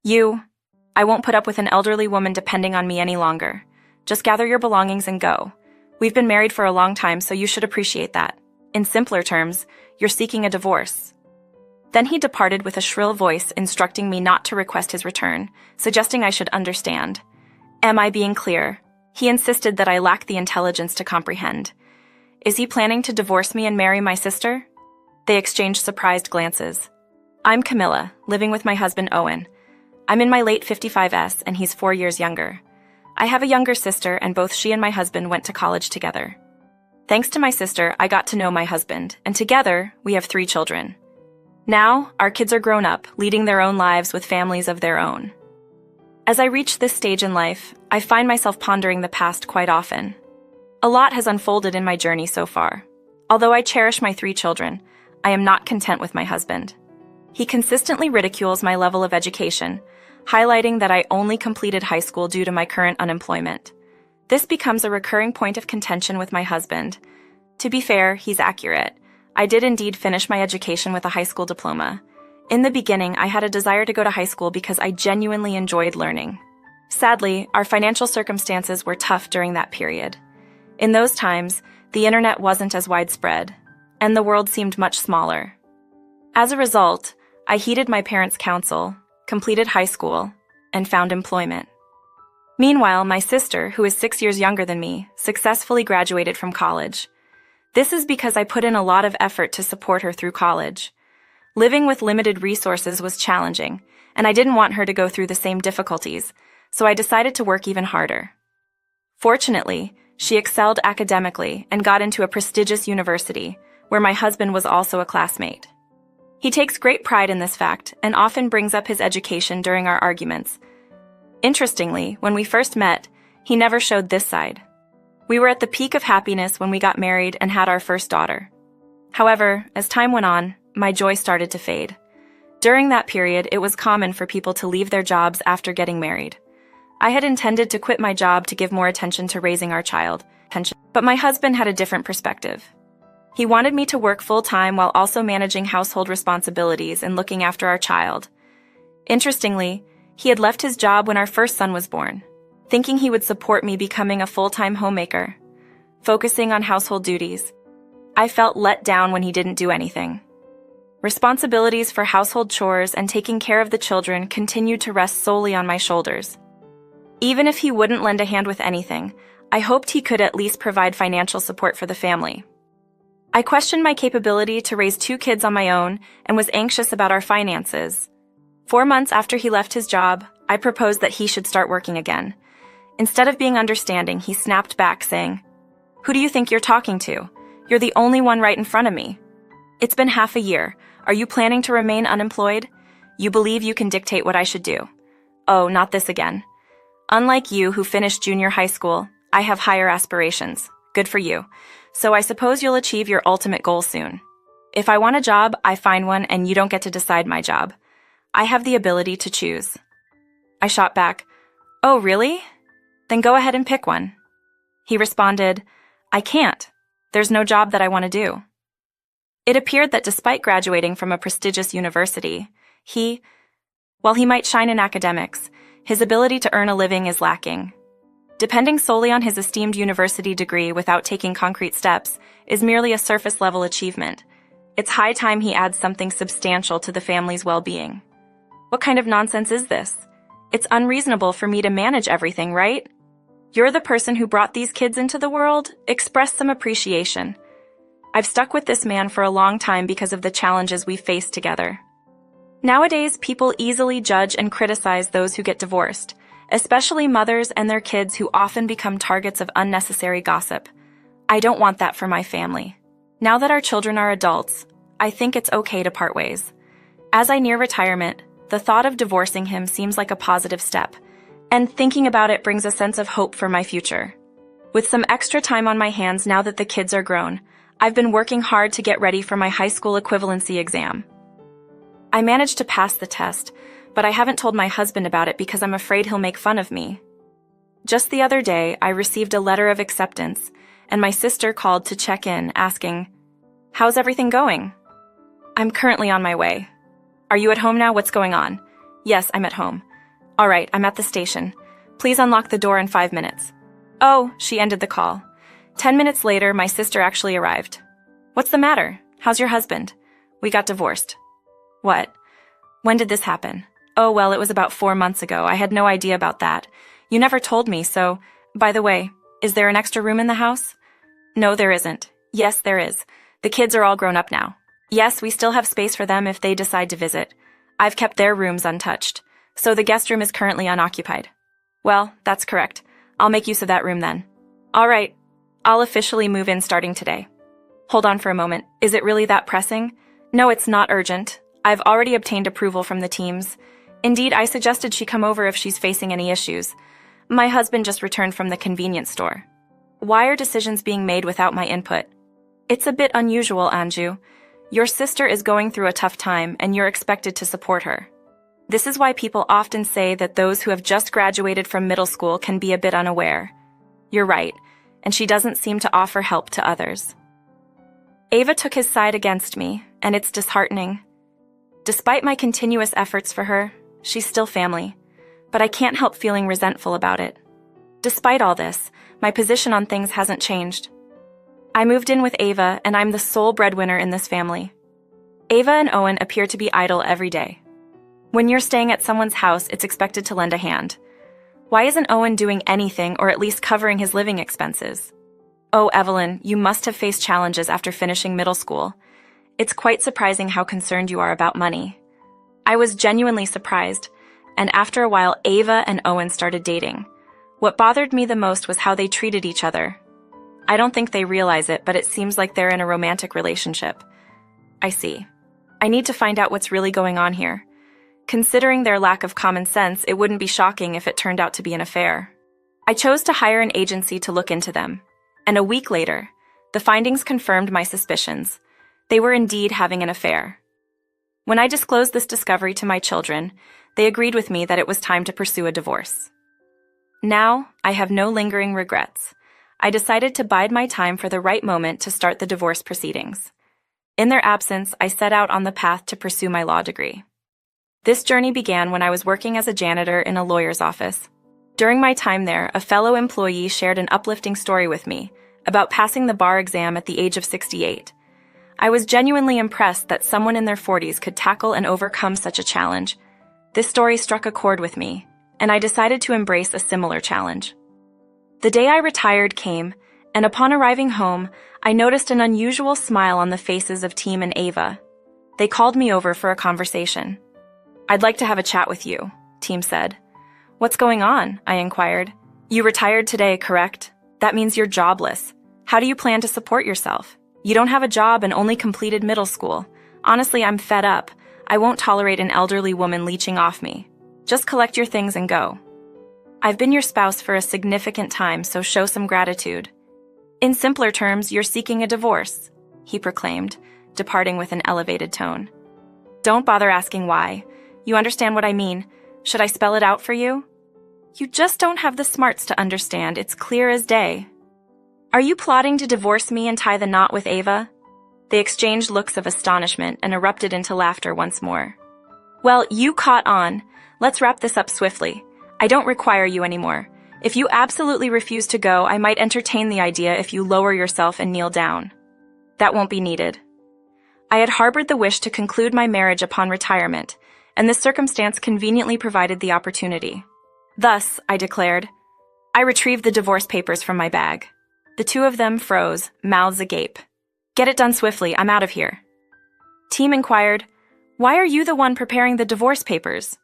I won't put up with an elderly woman depending on me any longer. Just gather your belongings and go. We've been married for a long time, so you should appreciate that. In simpler terms, you're seeking a divorce." Then he departed with a shrill voice instructing me not to request his return, suggesting I should understand. Am I being clear? He insisted that I lack the intelligence to comprehend. Is he planning to divorce me and marry my sister? They exchanged surprised glances. I'm Camilla, living with my husband Owen. I'm in my late 55s and he's 4 years younger. I have a younger sister and both she and my husband went to college together. Thanks to my sister, I got to know my husband, and together, we have 3 children. Now, our kids are grown up, leading their own lives with families of their own. As I reach this stage in life, I find myself pondering the past quite often. A lot has unfolded in my journey so far. Although I cherish my 3 children, I am not content with my husband. He consistently ridicules my level of education, highlighting that I only completed high school due to my current unemployment. This becomes a recurring point of contention with my husband. To be fair, he's accurate. I did indeed finish my education with a high school diploma. In the beginning, I had a desire to go to high school because I genuinely enjoyed learning. Sadly, our financial circumstances were tough during that period. In those times, the internet wasn't as widespread, and the world seemed much smaller. As a result, I heeded my parents' counsel, completed high school, and found employment. Meanwhile, my sister, who is 6 years younger than me, successfully graduated from college. This is because I put in a lot of effort to support her through college. Living with limited resources was challenging, and I didn't want her to go through the same difficulties, so I decided to work even harder. Fortunately, she excelled academically and got into a prestigious university, where my husband was also a classmate. He takes great pride in this fact and often brings up his education during our arguments. Interestingly, when we first met, he never showed this side. We were at the peak of happiness when we got married and had our first daughter. However, as time went on, my joy started to fade. During that period, it was common for people to leave their jobs after getting married. I had intended to quit my job to give more attention to raising our child, but my husband had a different perspective. He wanted me to work full-time while also managing household responsibilities and looking after our child. Interestingly, he had left his job when our first son was born, thinking he would support me becoming a full-time homemaker, focusing on household duties. I felt let down when he didn't do anything. Responsibilities for household chores and taking care of the children continued to rest solely on my shoulders. Even if he wouldn't lend a hand with anything, I hoped he could at least provide financial support for the family. I questioned my capability to raise 2 kids on my own and was anxious about our finances. 4 months after he left his job, I proposed that he should start working again. Instead of being understanding, he snapped back, saying, "Who do you think you're talking to? You're the only one right in front of me. It's been half a year. Are you planning to remain unemployed? You believe you can dictate what I should do? Oh, not this again. Unlike you who finished junior high school, I have higher aspirations. Good for you. So I suppose you'll achieve your ultimate goal soon. If I want a job, I find one and you don't get to decide my job. I have the ability to choose." I shot back, "Oh, really? Then go ahead and pick one." He responded, "I can't. There's no job that I want to do." It appeared that despite graduating from a prestigious university, while he might shine in academics, his ability to earn a living is lacking. Depending solely on his esteemed university degree without taking concrete steps is merely a surface-level achievement. It's high time he adds something substantial to the family's well-being. What kind of nonsense is this? It's unreasonable for me to manage everything, right? You're the person who brought these kids into the world. Express some appreciation. I've stuck with this man for a long time because of the challenges we've faced together. Nowadays, people easily judge and criticize those who get divorced, especially mothers and their kids who often become targets of unnecessary gossip. I don't want that for my family. Now that our children are adults, I think it's okay to part ways. As I near retirement, the thought of divorcing him seems like a positive step, and thinking about it brings a sense of hope for my future. With some extra time on my hands now that the kids are grown, I've been working hard to get ready for my high school equivalency exam. I managed to pass the test, but I haven't told my husband about it because I'm afraid he'll make fun of me. Just the other day, I received a letter of acceptance, and my sister called to check in, asking, "How's everything going?" "I'm currently on my way." "Are you at home now? What's going on?" "Yes, I'm at home. All right, I'm at the station. Please unlock the door in 5 minutes. Oh, she ended the call. 10 minutes later, my sister actually arrived. What's the matter? How's your husband? We got divorced. What? When did this happen? Oh, well, it was about 4 months ago. I had no idea about that. You never told me, so... By the way, is there an extra room in the house? No, there isn't. Yes, there is. The kids are all grown up now. Yes, we still have space for them if they decide to visit. I've kept their rooms untouched, so the guest room is currently unoccupied. Well, that's correct. I'll make use of that room then. All right, I'll officially move in starting today. Hold on for a moment. Is it really that pressing? No, it's not urgent. I've already obtained approval from the teams. Indeed, I suggested she come over if she's facing any issues. My husband just returned from the convenience store. Why are decisions being made without my input? It's a bit unusual, Anju. Your sister is going through a tough time, and you're expected to support her. This is why people often say that those who have just graduated from middle school can be a bit unaware. You're right, and she doesn't seem to offer help to others. Ava took his side against me, and it's disheartening. Despite my continuous efforts for her, she's still family, but I can't help feeling resentful about it. Despite all this, my position on things hasn't changed. I moved in with Ava, and I'm the sole breadwinner in this family. Ava and Owen appear to be idle every day. When you're staying at someone's house, it's expected to lend a hand. Why isn't Owen doing anything or at least covering his living expenses? Oh, Evelyn, you must have faced challenges after finishing middle school. It's quite surprising how concerned you are about money. I was genuinely surprised, and after a while, Ava and Owen started dating. What bothered me the most was how they treated each other. I don't think they realize it, but it seems like they're in a romantic relationship. I see. I need to find out what's really going on here. Considering their lack of common sense, it wouldn't be shocking if it turned out to be an affair. I chose to hire an agency to look into them, and a week later, the findings confirmed my suspicions. They were indeed having an affair. When I disclosed this discovery to my children, they agreed with me that it was time to pursue a divorce. Now, I have no lingering regrets. I decided to bide my time for the right moment to start the divorce proceedings. In their absence, I set out on the path to pursue my law degree. This journey began when I was working as a janitor in a lawyer's office. During my time there, a fellow employee shared an uplifting story with me about passing the bar exam at the age of 68. I was genuinely impressed that someone in their 40s could tackle and overcome such a challenge. This story struck a chord with me, and I decided to embrace a similar challenge. The day I retired came, and upon arriving home, I noticed an unusual smile on the faces of Team and Ava. They called me over for a conversation. "I'd like to have a chat with you," Team said. "What's going on?" I inquired. "You retired today, correct? That means you're jobless. How do you plan to support yourself? You don't have a job and only completed middle school. Honestly, I'm fed up. I won't tolerate an elderly woman leeching off me. Just collect your things and go. I've been your spouse for a significant time, so show some gratitude. In simpler terms, you're seeking a divorce," he proclaimed, departing with an elevated tone. "Don't bother asking why. You understand what I mean. Should I spell it out for you? You just don't have the smarts to understand. It's clear as day. Are you plotting to divorce me and tie the knot with Ava?" They exchanged looks of astonishment and erupted into laughter once more. "Well, you caught on. Let's wrap this up swiftly. I don't require you anymore. If you absolutely refuse to go, I might entertain the idea if you lower yourself and kneel down. That won't be needed." I had harbored the wish to conclude my marriage upon retirement, and this circumstance conveniently provided the opportunity. Thus, I declared, I retrieved the divorce papers from my bag. The two of them froze, mouths agape. "Get it done swiftly, I'm out of here." Team inquired, "Why are you the one preparing the divorce papers?"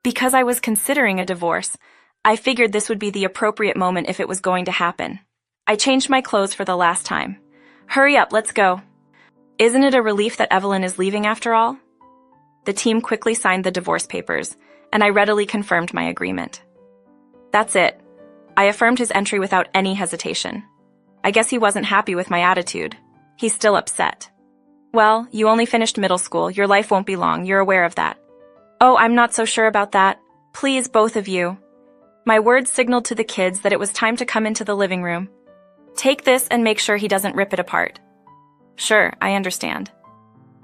Because I was considering a divorce, I figured this would be the appropriate moment if it was going to happen. I changed my clothes for the last time. "Hurry up, let's go." Isn't it a relief that Evelyn is leaving after all? The team quickly signed the divorce papers, and I readily confirmed my agreement. That's it. I affirmed his entry without any hesitation. I guess he wasn't happy with my attitude. He's still upset. "Well, you only finished middle school. Your life won't be long. You're aware of that." "Oh, I'm not so sure about that. Please, both of you." My words signaled to the kids that it was time to come into the living room. "Take this and make sure he doesn't rip it apart." "Sure, I understand."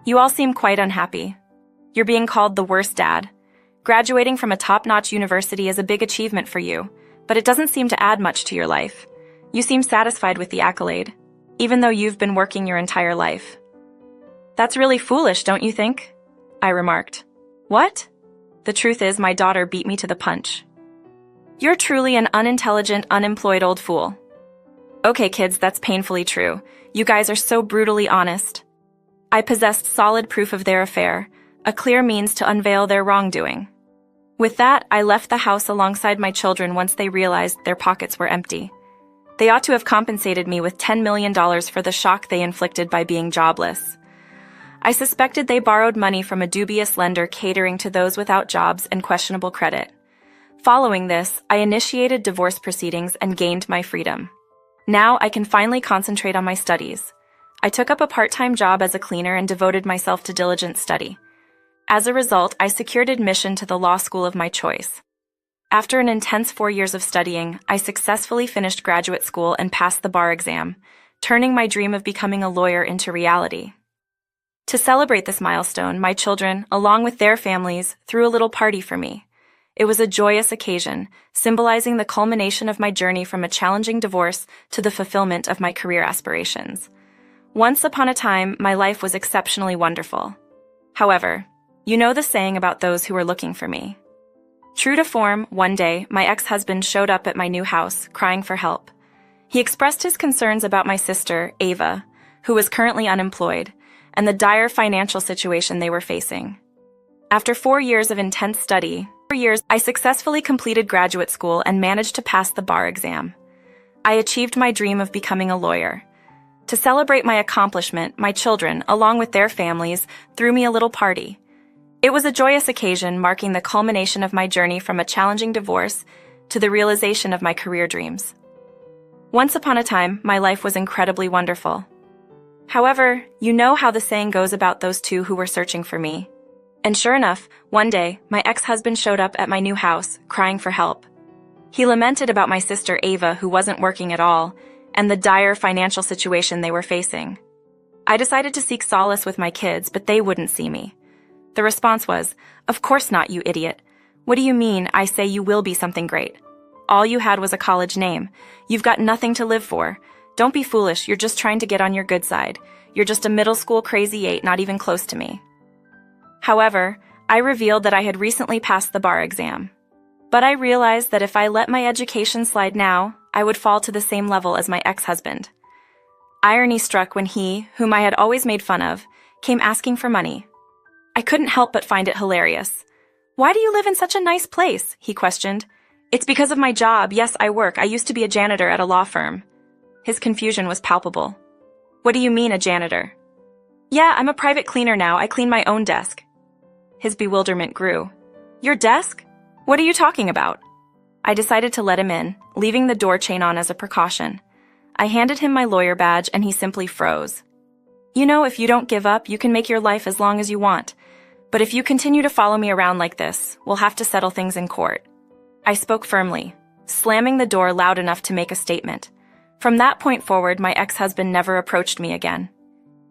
"You all seem quite unhappy. You're being called the worst dad. Graduating from a top-notch university is a big achievement for you, but it doesn't seem to add much to your life. You seem satisfied with the accolade, even though you've been working your entire life. That's really foolish, don't you think? I remarked. What? The truth is, my daughter beat me to the punch. You're truly an unintelligent, unemployed old fool. Okay, kids, that's painfully true. You guys are so brutally honest. I possessed solid proof of their affair, a clear means to unveil their wrongdoing. With that, I left the house alongside my children once they realized their pockets were empty. They ought to have compensated me with $10 million for the shock they inflicted by being jobless. I suspected they borrowed money from a dubious lender catering to those without jobs and questionable credit. Following this, I initiated divorce proceedings and gained my freedom. Now I can finally concentrate on my studies. I took up a part-time job as a cleaner and devoted myself to diligent study. As a result, I secured admission to the law school of my choice. After an intense 4 years of studying, I successfully finished graduate school and passed the bar exam, turning my dream of becoming a lawyer into reality. To celebrate this milestone, my children, along with their families, threw a little party for me. It was a joyous occasion, symbolizing the culmination of my journey from a challenging divorce to the fulfillment of my career aspirations. Once upon a time, my life was exceptionally wonderful. However, you know the saying about those who are looking for me. True to form, one day, my ex-husband showed up at my new house, crying for help. He expressed his concerns about my sister, Ava, who was currently unemployed, and the dire financial situation they were facing. After 4 years of intense study, I successfully completed graduate school and managed to pass the bar exam. I achieved my dream of becoming a lawyer. To celebrate my accomplishment, my children, along with their families, threw me a little party. It was a joyous occasion marking the culmination of my journey from a challenging divorce to the realization of my career dreams. Once upon a time, my life was incredibly wonderful. However, you know how the saying goes about those two who were searching for me. And sure enough, one day, my ex-husband showed up at my new house, crying for help. He lamented about my sister Ava, who wasn't working at all, and the dire financial situation they were facing. I decided to seek solace with my kids, but they wouldn't see me. The response was, "Of course not, you idiot. What do you mean I say you will be something great? All you had was a college name. You've got nothing to live for. Don't be foolish, you're just trying to get on your good side. You're just a middle school crazy 8, not even close to me." However, I revealed that I had recently passed the bar exam. But I realized that if I let my education slide now, I would fall to the same level as my ex-husband. Irony struck when he, whom I had always made fun of, came asking for money. I couldn't help but find it hilarious. "Why do you live in such a nice place?" he questioned. "It's because of my job. Yes, I work. I used to be a janitor at a law firm." His confusion was palpable. "What do you mean, a janitor?" "Yeah, I'm a private cleaner now. I clean my own desk." His bewilderment grew. "Your desk? What are you talking about?" I decided to let him in, leaving the door chain on as a precaution. I handed him my lawyer badge and he simply froze. "You know, if you don't give up, you can make your life as long as you want. But if you continue to follow me around like this, we'll have to settle things in court." I spoke firmly, slamming the door loud enough to make a statement. From that point forward, my ex-husband never approached me again.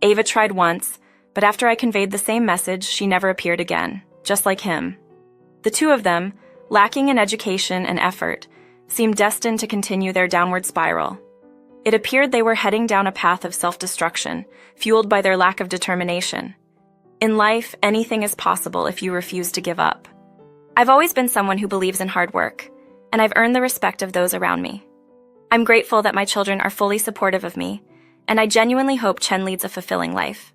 Ava tried once, but after I conveyed the same message, she never appeared again, just like him. The two of them, lacking in education and effort, seemed destined to continue their downward spiral. It appeared they were heading down a path of self-destruction, fueled by their lack of determination. In life, anything is possible if you refuse to give up. I've always been someone who believes in hard work, and I've earned the respect of those around me. I'm grateful that my children are fully supportive of me, and I genuinely hope Chen leads a fulfilling life.